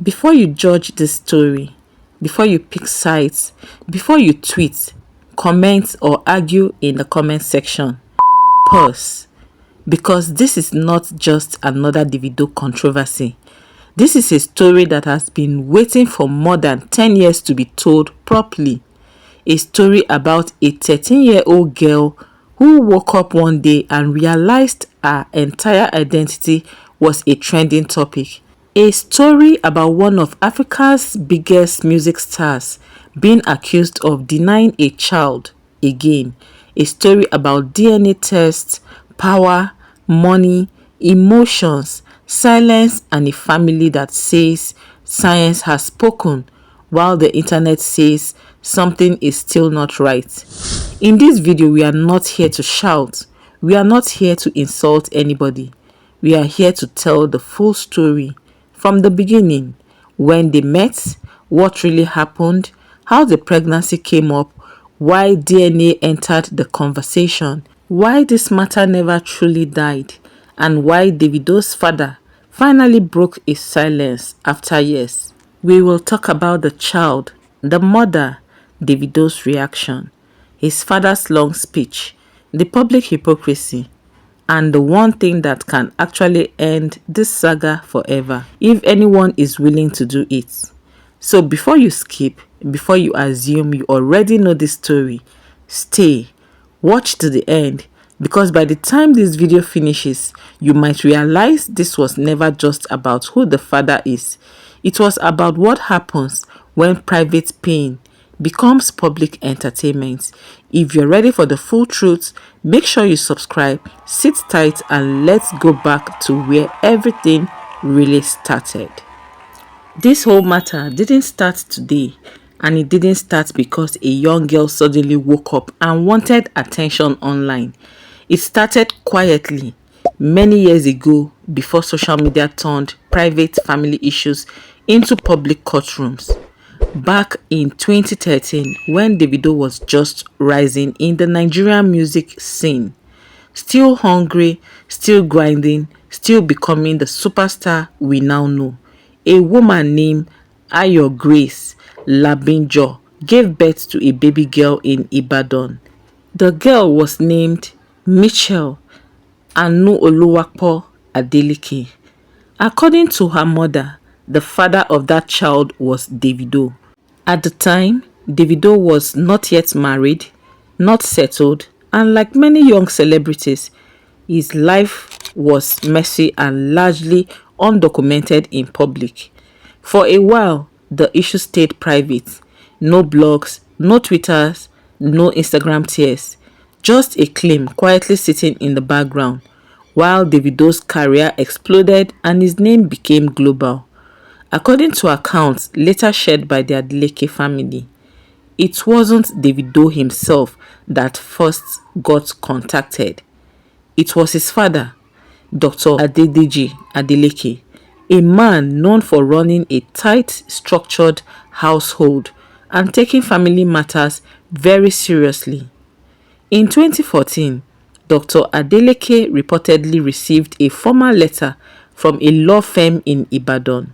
Before you judge this story, before you pick sides, before you tweet, comment, or argue in the comment section, pause. Because this is not just another Davido controversy. This is a story that has been waiting for more than 10 years to be told properly. A story about a 13-year-old girl who woke up one day and realized her entire identity was a trending topic. A story about one of Africa's biggest music stars being accused of denying a child again. A story about DNA tests, power, money, emotions, silence, and a family that says science has spoken while the internet says something is still not right. In this video, we are not here to shout. We are not here to insult anybody. We are here to tell the full story from the beginning, when they met, what really happened, how the pregnancy came up, why DNA entered the conversation, why this matter never truly died, and why Davido's father finally broke his silence after years. We will talk about the child, the mother, Davido's reaction, his father's long speech, the public hypocrisy, and the one thing that can actually end this saga forever, if anyone is willing to do it. So before you skip, before you assume you already know this story, stay, watch to the end, because by the time this video finishes, you might realize this was never just about who the father is. It was about what happens when private pain becomes public entertainment. If you're ready for the full truth, make sure you subscribe, sit tight, and let's go back to where everything really started. This whole matter didn't start today, and it didn't start because a young girl suddenly woke up and wanted attention online. It started quietly many years ago, before social media turned private family issues into public courtrooms. Back in 2013, when Davido was just rising in the Nigerian music scene, still hungry, still grinding, still becoming the superstar we now know, a woman named Ayo Grace Labinjo gave birth to a baby girl in Ibadan. The girl was named Michelle Anu Adeleke. According to her mother, the father of that child was Davido. At the time, Davido was not yet married, not settled, and like many young celebrities, his life was messy and largely undocumented in public. For a while, the issue stayed private. No blogs, no Twitters, no Instagram tears. Just a claim quietly sitting in the background, while Davido's career exploded and his name became global. According to accounts later shared by the Adeleke family, it wasn't Davido himself that first got contacted. It was his father, Dr. Adeleke, a man known for running a tight, structured household and taking family matters very seriously. In 2014, Dr. Adeleke reportedly received a formal letter from a law firm in Ibadan.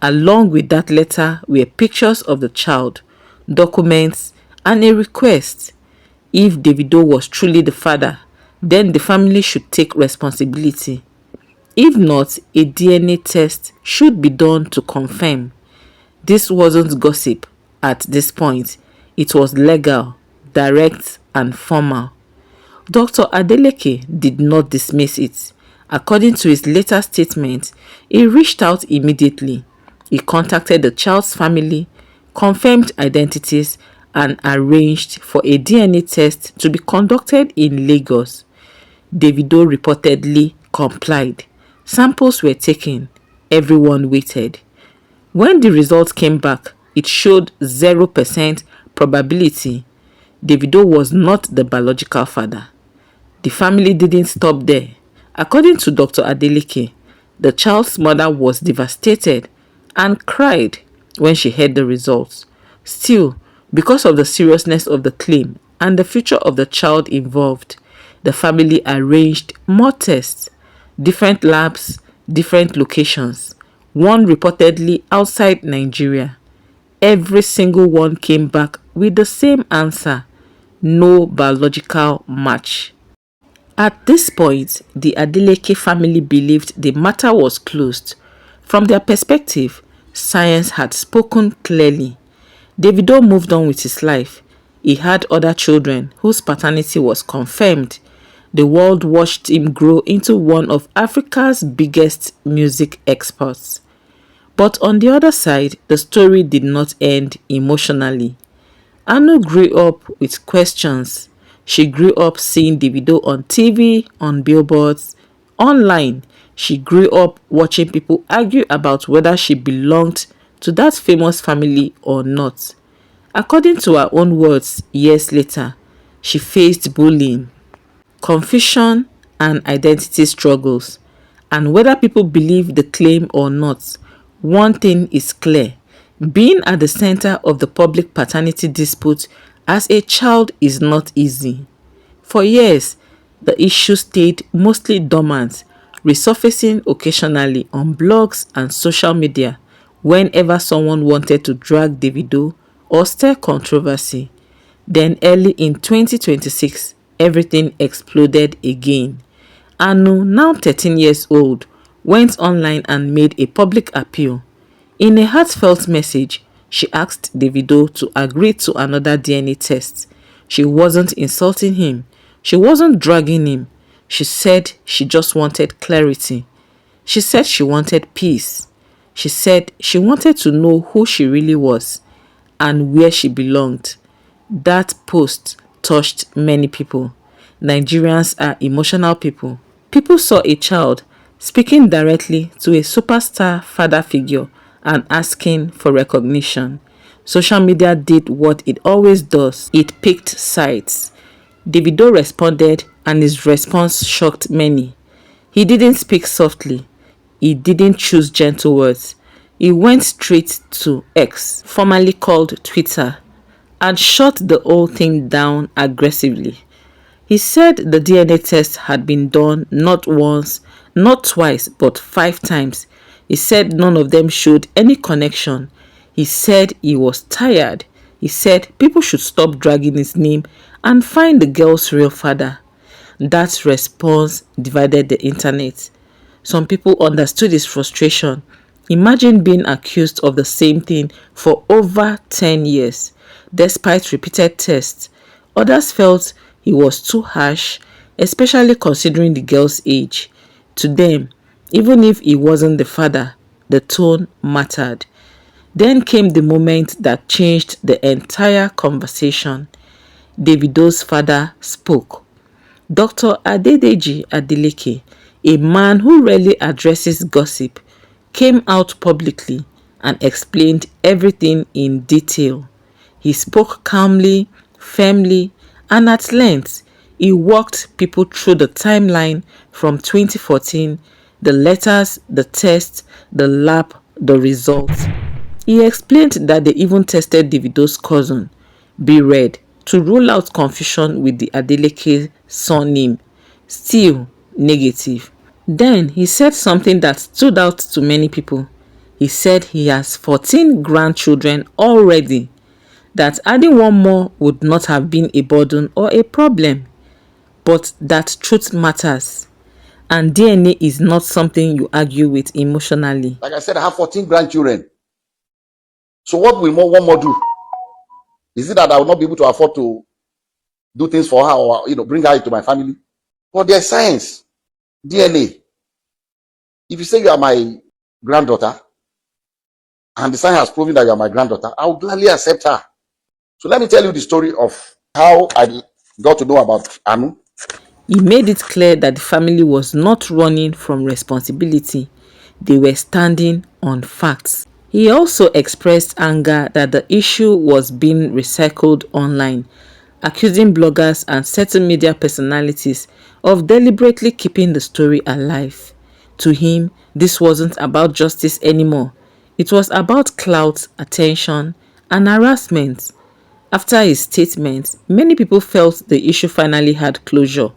Along with that letter were pictures of the child, documents, and a request. If Davido was truly the father, then the family should take responsibility. If not, a DNA test should be done to confirm. This wasn't gossip at this point. It was legal, direct, and formal. Dr. Adeleke did not dismiss it. According to his later statement, he reached out immediately. He contacted the child's family, confirmed identities, and arranged for a DNA test to be conducted in Lagos. Davido reportedly complied. Samples were taken. Everyone waited. When the results came back, it showed 0% probability Davido was not the biological father. The family didn't stop there. According to Dr. Adeleke, the child's mother was devastated and cried when she heard the results. Still, because of the seriousness of the claim and the future of the child involved, the family arranged more tests, different labs, different locations. one reportedly outside Nigeria. Every single one came back with the same answer: no biological match. At this point, the Adeleke family believed the matter was closed. From their perspective, science had spoken clearly. Davido moved on with his life. He had other children whose paternity was confirmed. The world watched him grow into one of Africa's biggest music exports. But on the other side, the story did not end emotionally. Anu grew up with questions. She grew up seeing Davido on TV, on billboards, online. She grew up watching people argue about whether she belonged to that famous family or not. According to her own words, years later, she faced bullying, confusion, and identity struggles. And whether people believe the claim or not, one thing is clear: being at the center of the public paternity dispute as a child is not easy. For years, the issue stayed mostly dormant, resurfacing occasionally on blogs and social media whenever someone wanted to drag Davido or stir controversy. Then early in 2026, everything exploded again. Anu, now 13 years old, went online and made a public appeal. In a heartfelt message, she asked Davido to agree to another DNA test. She wasn't insulting him. She wasn't dragging him. She said she just wanted clarity. She said she wanted peace. She said she wanted to know who she really was and where she belonged. That post touched many people. Nigerians are emotional people. People saw a child speaking directly to a superstar father figure and asking for recognition. Social media did what it always does: it picked sides. Davido responded, and his response shocked many. He didn't speak softly. He didn't choose gentle words. He went straight to X, formerly called Twitter, and shut the whole thing down aggressively. He said the DNA test had been done not once, not twice, but 5 times. He said none of them showed any connection. He said he was tired. He said people should stop dragging his name and find the girl's real father. That response divided the internet. Some people understood his frustration. Imagine being accused of the same thing for over 10 years, despite repeated tests. Others felt he was too harsh, especially considering the girl's age. To them, even if he wasn't the father, the tone mattered. Then came the moment that changed the entire conversation. Davido's father spoke. Dr. Adeleke Adeleke, a man who rarely addresses gossip, came out publicly and explained everything in detail. He spoke calmly, firmly, and at length. He walked people through the timeline from 2014, the letters, the tests, the lab, the results. He explained that they even tested Davido's cousin, Be Red, to rule out confusion with the Adeleke surname, still negative. Then he said something that stood out to many people. He said he has 14 grandchildren already, that adding one more would not have been a burden or a problem, but that truth matters, and DNA is not something you argue with emotionally. Like I said, I have 14 grandchildren. So what will one more do? Is it that I will not be able to afford to do things for her, or bring her into my family? But there's science, DNA. If you say you are my granddaughter, and the science has proven that you are my granddaughter, I will gladly accept her. So let me tell you the story of how I got to know about Anu. He made it clear that the family was not running from responsibility. They were standing on facts. He also expressed anger that the issue was being recycled online, accusing bloggers and certain media personalities of deliberately keeping the story alive. To him, this wasn't about justice anymore. It was about clout, attention, and harassment. After his statement, many people felt the issue finally had closure.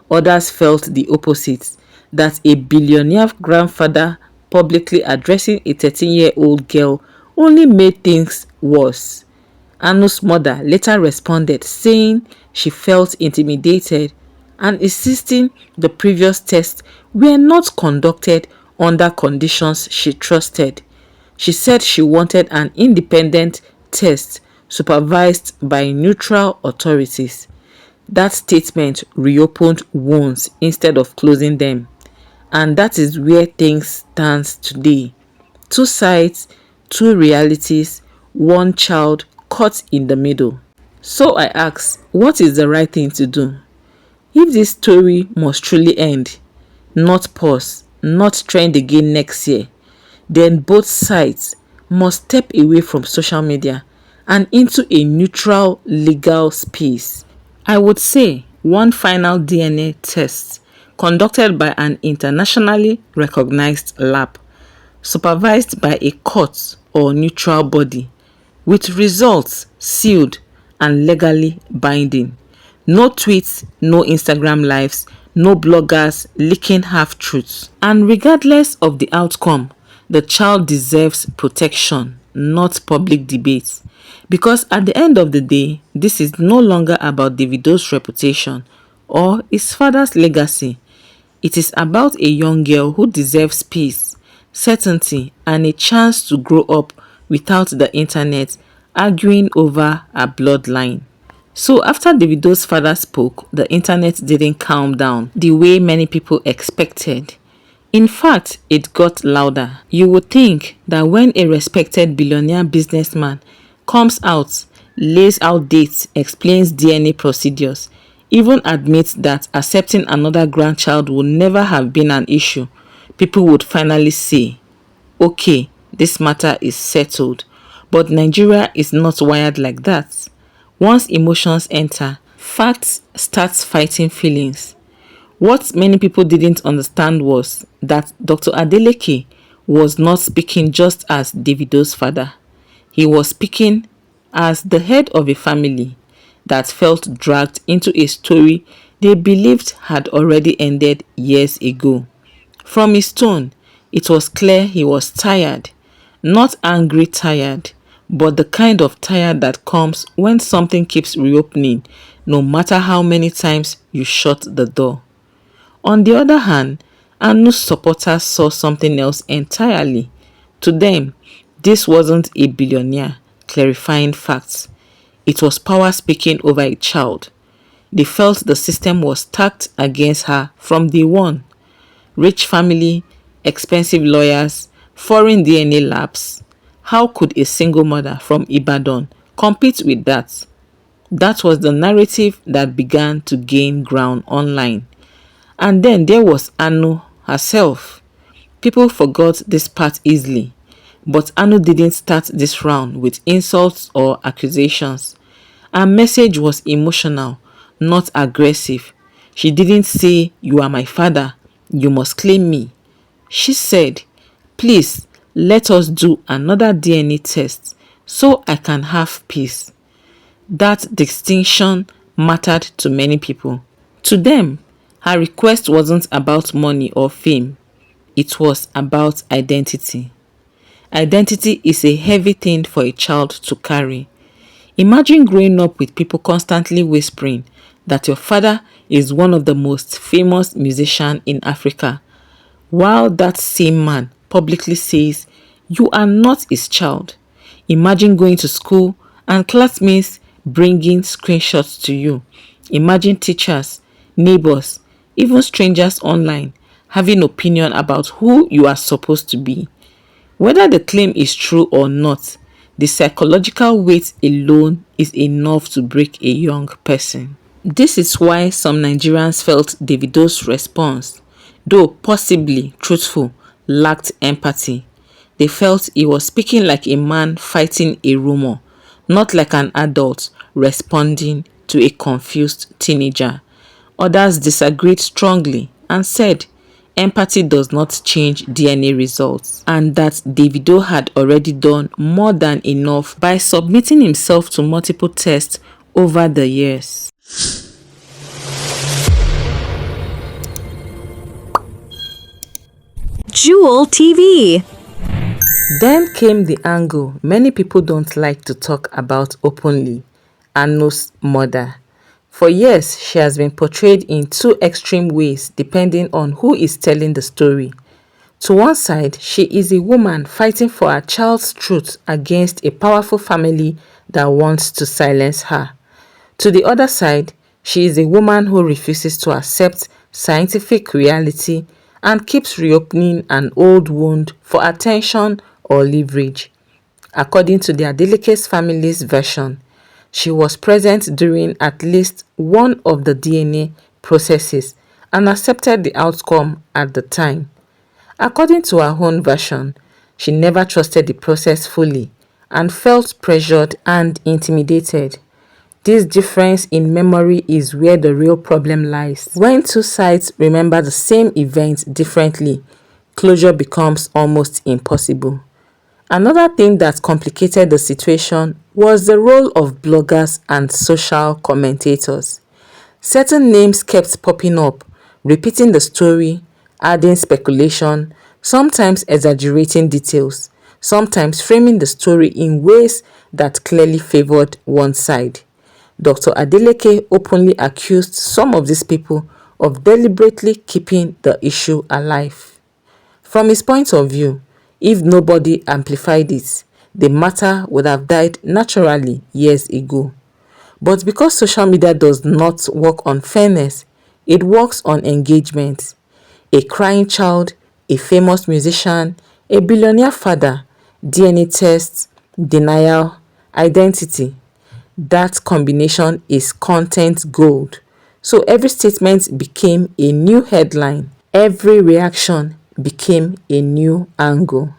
Others felt the opposite, that a billionaire grandfather publicly addressing a 13-year-old girl only made things worse. Anu's mother later responded saying she felt intimidated and insisting the previous tests were not conducted under conditions she trusted. She said she wanted an independent test supervised by neutral authorities. That statement reopened wounds instead of closing them. And that is where things stand today. Two sides, two realities, one child caught in the middle. So I ask, what is the right thing to do? If this story must truly end, not pause, not trend again next year, then both sides must step away from social media and into a neutral legal space. I would say one final DNA test conducted by an internationally recognized lab, supervised by a court or neutral body, with results sealed and legally binding. No tweets, no Instagram lives, no bloggers leaking half-truths. And regardless of the outcome, the child deserves protection, not public debate. Because at the end of the day, this is no longer about Davido's reputation or his father's legacy. It is about a young girl who deserves peace, certainty, and a chance to grow up without the internet arguing over a bloodline. So after Davido's father spoke, the internet didn't calm down the way many people expected. In fact, it got louder. You would think that when a respected billionaire businessman comes out, lays out dates, explains DNA procedures, even admits that accepting another grandchild would never have been an issue, people would finally say, okay, this matter is settled. But Nigeria is not wired like that. Once emotions enter, facts starts fighting feelings. What many people didn't understand was that Dr. Adeleke was not speaking just as Davido's father. He was speaking as the head of a family that felt dragged into a story they believed had already ended years ago. From his tone, it was clear he was tired. Not angry tired, but the kind of tired that comes when something keeps reopening, no matter how many times you shut the door. On the other hand, Anu's supporters saw something else entirely. To them, this wasn't a billionaire clarifying facts. It was power speaking over a child. They felt the system was stacked against her from day one. Rich family, expensive lawyers, foreign DNA labs. How could a single mother from Ibadan compete with that? That was the narrative that began to gain ground online. And then there was Anu herself. People forgot this part easily. But Anu didn't start this round with insults or accusations. Her message was emotional, not aggressive. She didn't say, "You are my father, you must claim me." She said, "Please, let us do another DNA test so I can have peace." That distinction mattered to many people. To them, her request wasn't about money or fame. It was about identity. Identity is a heavy thing for a child to carry. Imagine growing up with people constantly whispering that your father is one of the most famous musicians in Africa, while that same man publicly says you are not his child. Imagine going to school and classmates bringing screenshots to you. Imagine teachers, neighbors, even strangers online having opinion about who you are supposed to be. Whether the claim is true or not, the psychological weight alone is enough to break a young person. This is why some Nigerians felt Davido's response, though possibly truthful, lacked empathy. They felt he was speaking like a man fighting a rumor, not like an adult responding to a confused teenager. Others disagreed strongly and said empathy does not change DNA results, and that Davido had already done more than enough by submitting himself to multiple tests over the years. Jewel TV. Then came the angle many people don't like to talk about openly, Anu's mother. For years, she has been portrayed in two extreme ways depending on who is telling the story. To one side, she is a woman fighting for her child's truth against a powerful family that wants to silence her. To the other side, she is a woman who refuses to accept scientific reality and keeps reopening an old wound for attention or leverage. According to the Adeleke's family's version, she was present during at least one of the DNA processes and accepted the outcome at the time. According to her own version, she never trusted the process fully and felt pressured and intimidated. This difference in memory is where the real problem lies. When two sides remember the same event differently, closure becomes almost impossible. Another thing that complicated the situation was the role of bloggers and social commentators. Certain names kept popping up, repeating the story, adding speculation, sometimes exaggerating details, sometimes framing the story in ways that clearly favored one side. Dr. Adeleke openly accused some of these people of deliberately keeping the issue alive. From his point of view, if nobody amplified it, the matter would have died naturally years ago. But because social media does not work on fairness, it works on engagement. A crying child, a famous musician, a billionaire father, DNA tests, denial, identity. That combination is content gold. So every statement became a new headline. Every reaction became a new angle.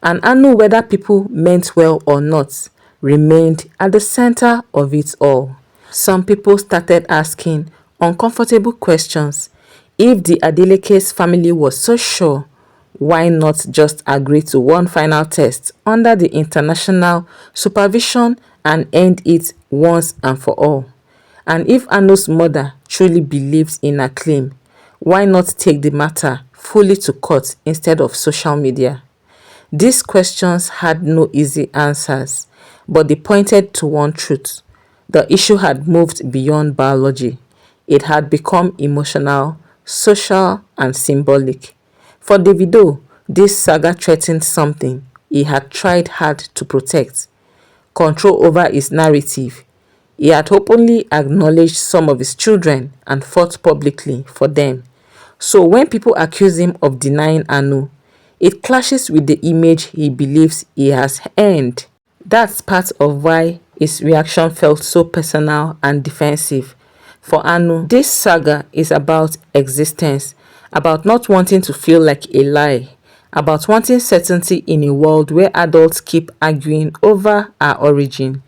And Anu, whether people meant well or not, remained at the center of it all. Some people started asking uncomfortable questions. If the Adeleke's family was so sure, why not just agree to one final test under the international supervision and end it once and for all? And if Anu's mother truly believes in her claim, why not take the matter fully to court instead of social media? These questions had no easy answers, but they pointed to one truth. The issue had moved beyond biology. It had become emotional, social, and symbolic. For Davido, this saga threatened something he had tried hard to protect: control over his narrative. He had openly acknowledged some of his children and fought publicly for them. So when people accuse him of denying Anu, it clashes with the image he believes he has earned. That's part of why his reaction felt so personal and defensive. For Anu, this saga is about existence, about not wanting to feel like a lie, about wanting certainty in a world where adults keep arguing over our origin.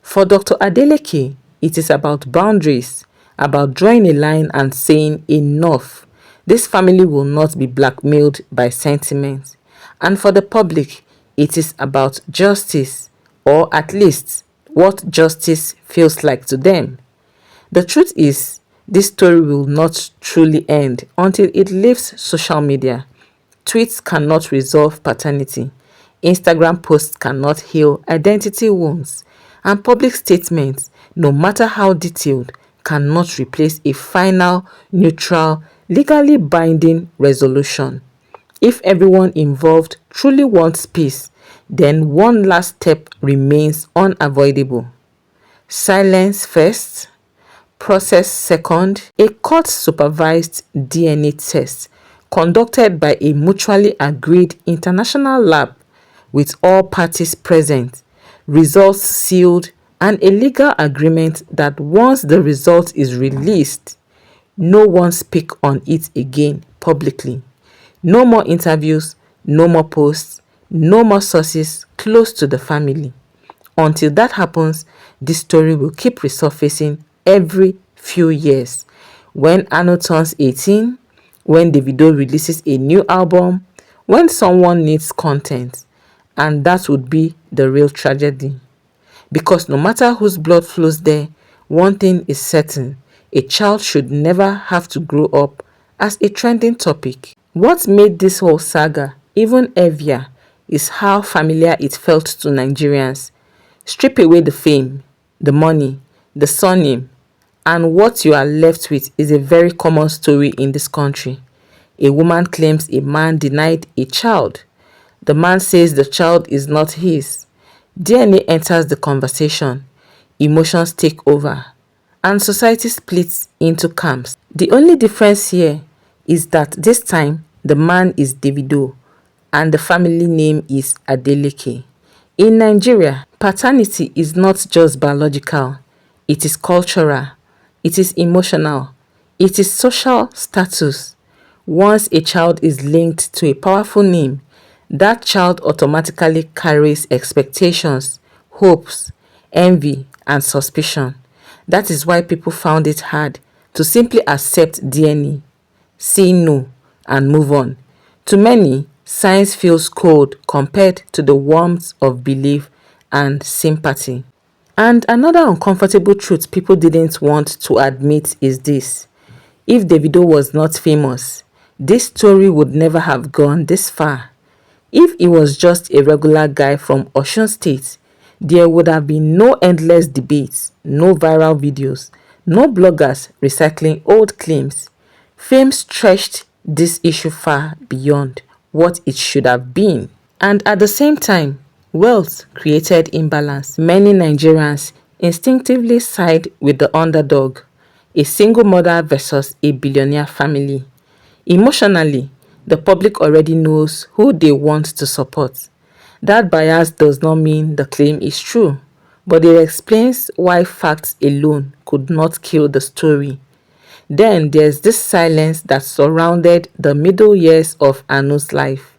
For Dr. Adeleke, it is about boundaries, about drawing a line and saying enough. This family will not be blackmailed by sentiment. And for the public, it is about justice, or at least what justice feels like to them. The truth is, this story will not truly end until it leaves social media. Tweets cannot resolve paternity. Instagram posts cannot heal identity wounds. And public statements, no matter how detailed, cannot replace a final, neutral, legally binding resolution. If everyone involved truly wants peace, then one last step remains unavoidable. Silence first, process second, a court-supervised DNA test conducted by a mutually agreed international lab with all parties present, results sealed, and a legal agreement that once the result is released, no one speak on it again publicly. No more interviews, no more posts, no more sources close to the family. Until that happens, this story will keep resurfacing every few years. When Anu turns 18, when Davido releases a new album, when someone needs content, and that would be the real tragedy. Because no matter whose blood flows there, one thing is certain: a child should never have to grow up as a trending topic. What made this whole saga even heavier is how familiar it felt to Nigerians. Strip away the fame, the money, the surname, and what you are left with is a very common story in this country. A woman claims a man denied a child. The man says the child is not his. DNA enters the conversation. Emotions take over. And society splits into camps. The only difference here is that this time the man is Davido and the family name is Adeleke. In Nigeria, paternity is not just biological, it is cultural, it is emotional, it is social status. Once a child is linked to a powerful name, that child automatically carries expectations, hopes, envy, and suspicion. That is why people found it hard to simply accept DNA, say no, and move on. To many, science feels cold compared to the warmth of belief and sympathy. And another uncomfortable truth people didn't want to admit is this. If Davido was not famous, this story would never have gone this far. If he was just a regular guy from Osun State, there would have been no endless debates, no viral videos, no bloggers recycling old claims. Fame stretched this issue far beyond what it should have been. And at the same time, wealth created imbalance. Many Nigerians instinctively side with the underdog, a single mother versus a billionaire family. Emotionally, the public already knows who they want to support. That bias does not mean the claim is true, but it explains why facts alone could not kill the story. Then there's this silence that surrounded the middle years of Anu's life.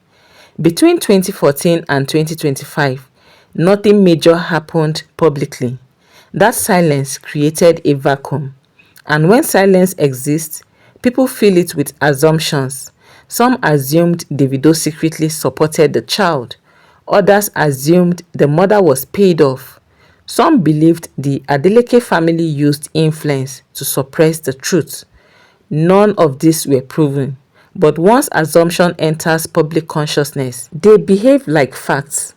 Between 2014 and 2025, nothing major happened publicly. That silence created a vacuum. And when silence exists, people fill it with assumptions. Some assumed Davido secretly supported the child. Others assumed the mother was paid off. Some believed the Adeleke family used influence to suppress the truth. None of these were proven. But once assumption enters public consciousness, they behave like facts.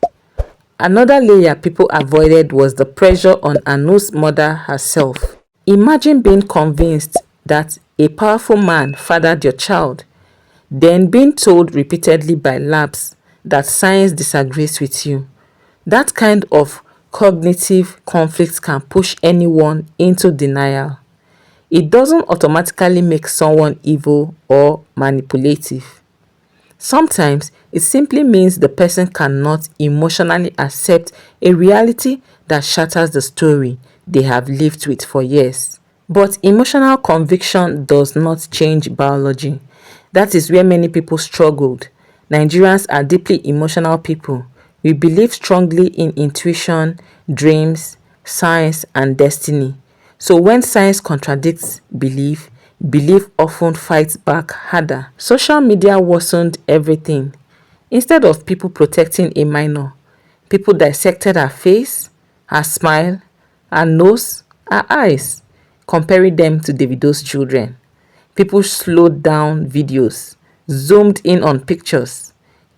Another layer people avoided was the pressure on Anu's mother herself. Imagine being convinced that a powerful man fathered your child, then being told repeatedly by labs that science disagrees with you. That kind of cognitive conflict can push anyone into denial. It doesn't automatically make someone evil or manipulative. Sometimes it simply means the person cannot emotionally accept a reality that shatters the story they have lived with for years. But emotional conviction does not change biology. That is where many people struggled. Nigerians are deeply emotional people. We believe strongly in intuition, dreams, science, and destiny. So when science contradicts belief, belief often fights back harder. Social media worsened everything. Instead of people protecting a minor, people dissected her face, her smile, her nose, her eyes, comparing them to Davido's children. People slowed down videos, zoomed in on pictures,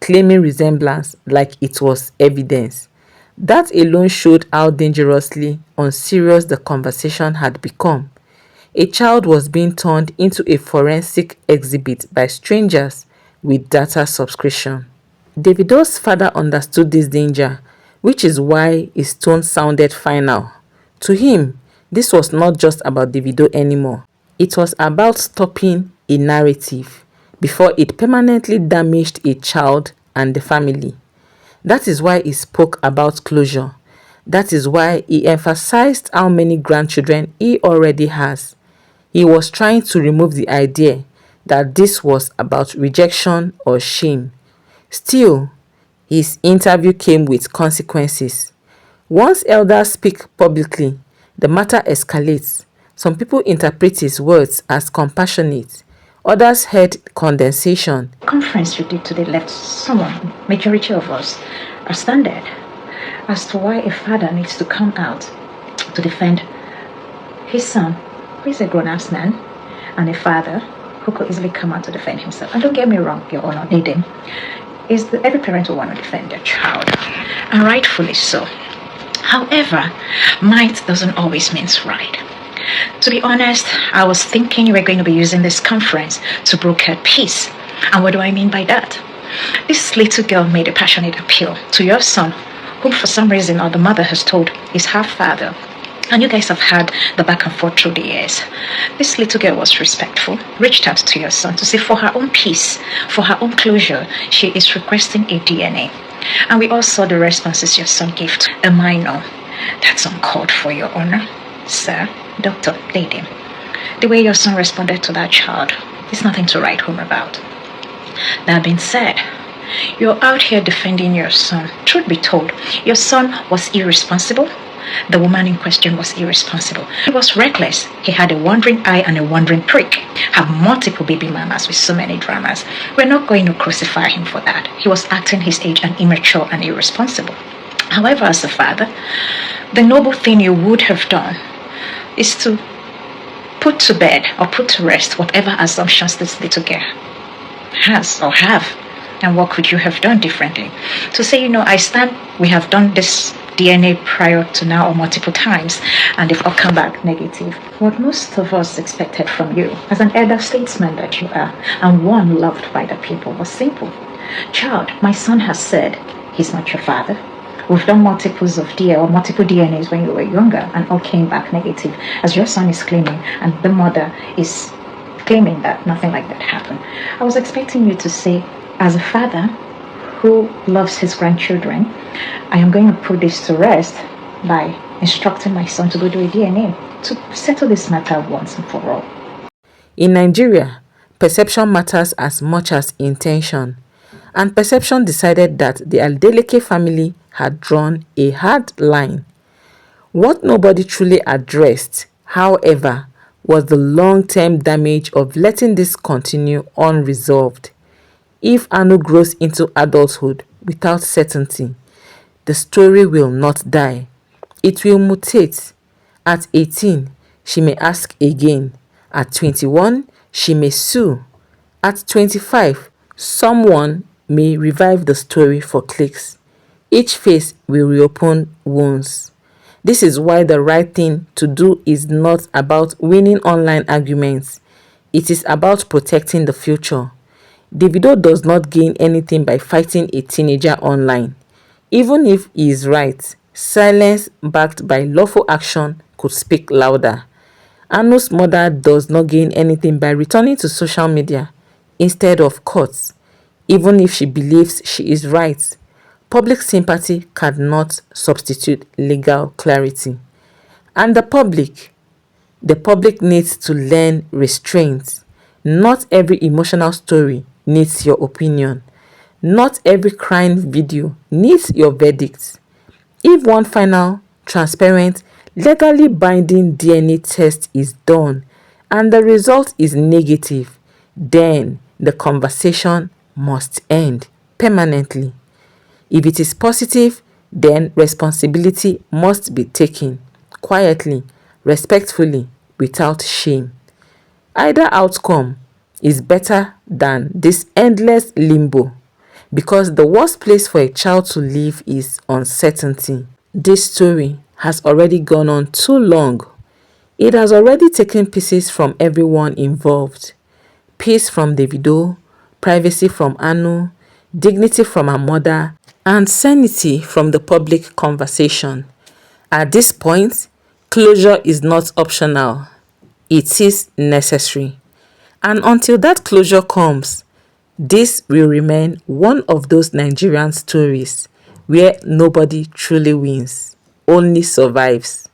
claiming resemblance like it was evidence. That alone showed how dangerously unserious the conversation had become. A child was being turned into a forensic exhibit by strangers with data subscription. Davido's father understood this danger, which is why his tone sounded final. To him, this was not just about Davido anymore. It was about stopping a narrative before it permanently damaged a child and the family. That is why he spoke about closure. That is why he emphasized how many grandchildren he already has. He was trying to remove the idea that this was about rejection or shame. Still, his interview came with consequences. Once elders speak publicly, the matter escalates. Some people interpret his words as compassionate. Others heard condensation. Conference you did today left someone, majority of us, astounded as to why a father needs to come out to defend his son, who is a grown-ass man, and a father who could easily come out to defend himself. And don't get me wrong, Your Honor, Aiden, every parent will want to defend their child, and rightfully so. However, might doesn't always mean right. To be honest, I was thinking you were going to be using this conference to broker peace. And what do I mean by that? This little girl made a passionate appeal to your son, whom for some reason or the mother has told is her father. And you guys have had the back and forth through the years. This little girl was respectful, reached out to your son to say for her own peace, for her own closure, she is requesting a DNA. And we all saw the responses your son gave to a minor. That's uncalled for, Your Honor. Sir, Dr. Lady, the way your son responded to that child is nothing to write home about. That being said, you're out here defending your son. Truth be told, your son was irresponsible. The woman in question was irresponsible. He was reckless. He had a wandering eye and a wandering prick. Have multiple baby mamas with so many dramas. We're not going to crucify him for that. He was acting his age and immature and irresponsible. However, as a father, the noble thing you would have done is to put to bed or put to rest whatever assumptions this little girl has or have. And what could you have done differently? To say, I stand, we have done this DNA prior to now or multiple times, and they've all come back negative. What most of us expected from you, as an elder statesman that you are, and one loved by the people, was simple. Child, my son has said he's not your father. We've done multiples of multiple DNAs when you were younger, and all came back negative, as your son is claiming, and the mother is claiming that nothing like that happened. I was expecting you to say, as a father who loves his grandchildren, I am going to put this to rest by instructing my son to go do a DNA to settle this matter once and for all. In Nigeria, perception matters as much as intention, and perception decided that the Adeleke family had drawn a hard line. What nobody truly addressed, however, was the long-term damage of letting this continue unresolved. If Anu grows into adulthood without certainty, the story will not die. It will mutate. At 18, she may ask again. At 21, she may sue. At 25, someone may revive the story for clicks. Each phase will reopen wounds. This is why the right thing to do is not about winning online arguments. It is about protecting the future. Davido does not gain anything by fighting a teenager online. Even if he is right, silence backed by lawful action could speak louder. Anu's mother does not gain anything by returning to social media instead of courts. Even if she believes she is right, public sympathy cannot substitute legal clarity. And the public needs to learn restraint. Not every emotional story needs your opinion. Not every crime video needs your verdict. If one final, transparent, legally binding DNA test is done and the result is negative, then the conversation must end permanently. If it is positive, then responsibility must be taken quietly, respectfully, without shame. Either outcome is better than this endless limbo, because the worst place for a child to live is uncertainty. This story has already gone on too long. It has already taken pieces from everyone involved. Peace from Davido, privacy from Anu, dignity from her mother, and sanity from the public conversation. At this point, closure is not optional. It is necessary. And until that closure comes, this will remain one of those Nigerian stories where nobody truly wins, only survives.